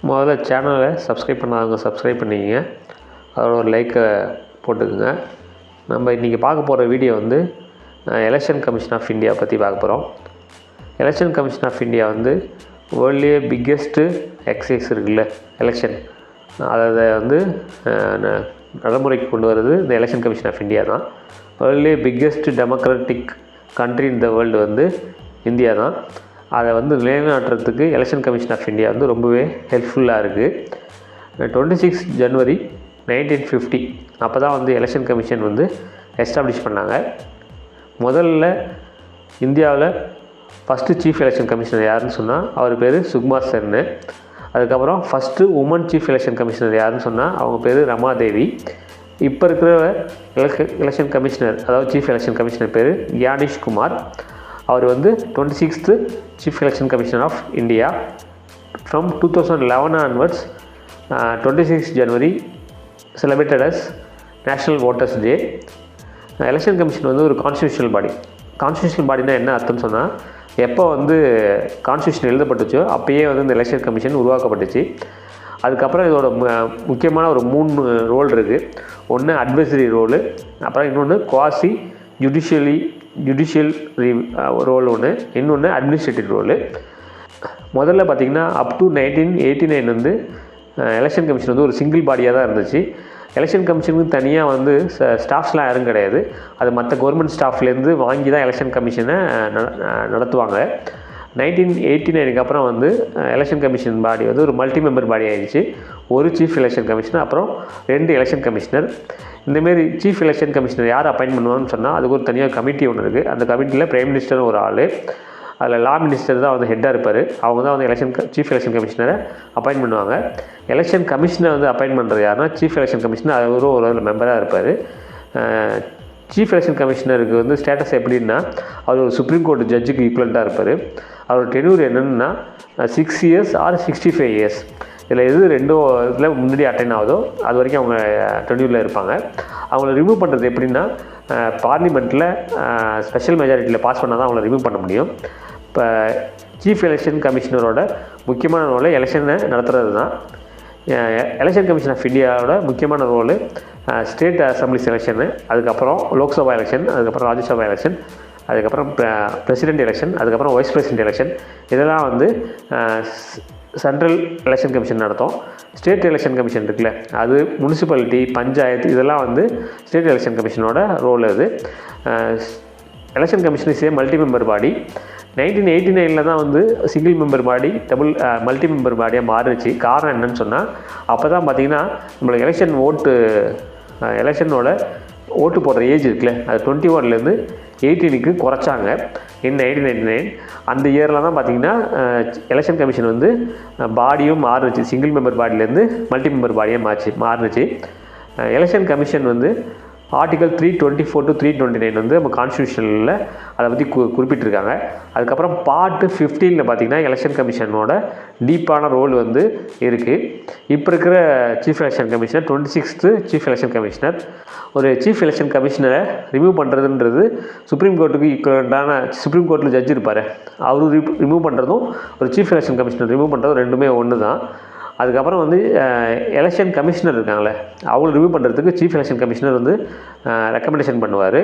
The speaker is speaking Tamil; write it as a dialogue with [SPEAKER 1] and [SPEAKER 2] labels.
[SPEAKER 1] முதல்ல சேனலை சப்ஸ்கிரைப் பண்ணாதவங்க சப்ஸ்கிரைப் பண்ணிக்கங்க. அதோட ஒரு லைக்கை போட்டுக்குங்க. நம்ம இன்றைக்கி பார்க்க போகிற வீடியோ வந்து எலெக்ஷன் கமிஷன் ஆஃப் இந்தியா பற்றி பார்க்க போகிறோம். எலெக்ஷன் கமிஷன் ஆஃப் இந்தியா வந்து வேர்ல்ட்லேயே பிக்கெஸ்ட்டு எக்ஸசைஸ் இருக்குல்ல எலெக்ஷன், அதை வந்து நடைமுறைக்கு கொண்டு வர்றது இந்த எலெக்ஷன் கமிஷன் ஆஃப் இந்தியா தான். வேர்ல்ட்லேயே பிக்கெஸ்ட் டெமோக்ராட்டிக் கண்ட்ரி இந்த வேர்ல்டு வந்து இந்தியா தான். அதை வந்து நிலைநாட்டுறதுக்கு எலெக்ஷன் கமிஷன் ஆஃப் இந்தியா வந்து ரொம்பவே ஹெல்ப்ஃபுல்லாக இருக்குது. 26 ஜனவரி 1950 அப்போ தான் வந்து எலெக்ஷன் கமிஷன் வந்து எஸ்டாப்ளிஷ் பண்ணாங்க. முதல்ல இந்தியாவில் ஃபஸ்ட்டு சீஃப் எலெக்ஷன் கமிஷனர் யாருன்னு சொன்னால் அவர் பேர் சுகுமார் சென்னு. அதுக்கப்புறம் first woman chief election commissioner யாருன்னு சொன்னால் அவங்க பேர் ரமாதேவி. இப்போ இருக்கிற எலெக்ஷன் கமிஷனர், அதாவது சீஃப் எலெக்ஷன் கமிஷனர் பேர் கியானிஷ் குமார். அவர் வந்து 26th chief election commissioner of India. From 2011 onwards 26 January celebrated as national voters day. Election commission வந்து ஒரு கான்ஸ்டியூஷனல் பாடி. கான்ஸ்டியூஷனல் பாடினா என்ன அர்த்தம்னு சொன்னால், எப்போ வந்து கான்ஸ்டியூஷன் எழுதப்பட்டுச்சோ அப்போயே வந்து இந்த எலெக்ஷன் கமிஷன் உருவாக்கப்பட்டுச்சு. அதுக்கப்புறம் இதோட முக்கியமான ஒரு 3 ரோல் இருக்குது. ஒன்று அட்வைசரி ரோலு, அப்புறம் இன்னொன்று குவாசி ஜுடிஷியல் ரோல் ஒன்று, இன்னொன்று அட்மினிஸ்ட்ரேட்டிவ் ரோலு. முதல்ல பார்த்திங்கன்னா அப் டு 1989 வந்து எலெக்ஷன் கமிஷன் வந்து ஒரு சிங்கிள் பாடியாக தான் இருந்துச்சு. எலெக்ஷன் கமிஷனுக்கு தனியாக வந்து ஸ்டாஃப்ஸ்லாம் யாரும் கிடையாது. அது மற்ற கவர்மெண்ட் ஸ்டாஃப்லேருந்து வாங்கி தான் எலெக்ஷன் கமிஷனை நடத்துவாங்க. 1989 அப்புறம் வந்து எலெக்ஷன் கமிஷன் பாடி வந்து ஒரு மல்டி மெம்பர் பாடி ஆகிடுச்சு. ஒரு சீஃப் எலெக்ஷன் கமிஷனர், அப்புறம் 2 எலெக்ஷன் கமிஷனர். இந்தமாரி சீஃப் எலெக்ஷன் கமிஷனர் யார் அப்பாயின்ட் பண்ணுவாங்கன்னு சொன்னால் அதுக்கு ஒரு தனியாக கமிட்டி ஒன்று இருக்குது. அந்த கமிட்டியில் பிரைம் மினிஸ்டர் ஒரு ஆள், அதில் லா மினிஸ்டர் தான் வந்து ஹெட்டாக இருப்பார். அவங்க தான் வந்து சீஃப் எலெக்ஷன் கமிஷனரை அப்பாயின்ட் பண்ணுவாங்க. எலெக்ஷன் கமிஷனை வந்து அப்பாயின்ட் பண்ணுறது யாருன்னா சீஃப் எலெக்ஷன் கமிஷனர், அவரும் ஒரு மெம்பராக இருப்பார். சீஃப் எலெக்ஷன் கமிஷனருக்கு வந்து ஸ்டேட்டஸ் எப்படின்னா, அவர் ஒரு சுப்ரீம் கோர்ட் ஜட்ஜுக்கு ஈக்குவலண்ட்டாக இருப்பார். அவரோட டென்யூர் என்னென்னா 6 years ஆர் 65 years. இதில் எது 2 இதில் முன்னாடி அட்டைன் ஆகுதோ அது வரைக்கும் அவங்க டென்யூரில் இருப்பாங்க. அவங்கள ரிமூவ் பண்ணுறது எப்படின்னா, பார்லிமெண்ட்டில் ஸ்பெஷல் மெஜாரிட்டியில் பாஸ் பண்ணால் தான் அவங்கள ரிமூவ் பண்ண முடியும். இப்போ சீஃப் எலெக்ஷன் கமிஷனரோட முக்கியமான ரோலை எலெக்ஷனை நடத்துகிறது தான். எலெக்ஷன் கமிஷன் ஆஃப் இந்தியாவோட முக்கியமான ரோலு ஸ்டேட் அசம்பிளிஸ் எலெக்ஷனு, அதுக்கப்புறம் லோக்சபா எலெக்ஷன், அதுக்கப்புறம் ராஜ்யசபா எலெக்ஷன், அதுக்கப்புறம் பிரசிடென்ட் எலெக்ஷன், அதுக்கப்புறம் வைஸ் பிரசிடென்ட் எலெக்ஷன். இதெல்லாம் வந்து சென்ட்ரல் எலெக்ஷன் கமிஷன் நடத்தும். ஸ்டேட் எலெக்ஷன் கமிஷன் இருக்குல்ல, அது முனிசிபாலிட்டி, பஞ்சாயத்து, இதெல்லாம் வந்து ஸ்டேட் எலெக்ஷன் கமிஷனோட ரோல். அது election commission is a multi member body. 1989 தான் வந்து single member body multi member பாடியாக மாறுச்சு. காரணம் என்னன்னு சொன்னால், அப்போ தான் பார்த்திங்கன்னா நம்மளுக்கு எலெக்ஷனோட ஓட்டு போடுற ஏஜ் இருக்குல்ல, அது 21லேருந்து 18க்கு குறைச்சாங்க. இன் 1999 அந்த இயரில் தான் பார்த்திங்கன்னா எலெக்ஷன் கமிஷன் வந்து பாடியும் மாறுச்சு. சிங்கிள் மெம்பர் பாடியிலேருந்து மல்டி மெம்பர் பாடியாக மாறுச்சு. எலெக்ஷன் கமிஷன் வந்து ஆர்டிகல் 324 to 329 வந்து நம்ம கான்ஸ்டியூஷனில் அதை பற்றி குறிப்பிட்டிருக்காங்க. அதுக்கப்புறம் பார்ட் 15 பார்த்திங்கன்னா எலெக்ஷன் கமிஷனோட டீப்பான ரோல் வந்து இருக்குது. இப்போ இருக்கிற chief election commissioner 26th chief election commissioner. ஒரு சீஃப் எலெக்ஷன் கமிஷனரை ரிமூவ் பண்ணுறதுன்றது சுப்ரீம் கோர்ட்டுக்கு ஈக்குவலண்ட்டான சுப்ரீம் கோர்ட்டில் ஜட்ஜ் இருப்பார், அவரு ரிமூவ் பண்ணுறதும் ஒரு சீஃப் எலெக்ஷன் கமிஷனர் ரிமூவ் பண்ணுறதும் ரெண்டுமே ஒன்று தான். அதுக்கப்புறம் வந்து எலெக்ஷன் கமிஷனர் இருக்காங்களே, அவங்களை ரிவ்யூ பண்ணுறதுக்கு சீஃப் எலெக்ஷன் கமிஷனர் வந்து ரெக்கமெண்டேஷன் பண்ணுவார்.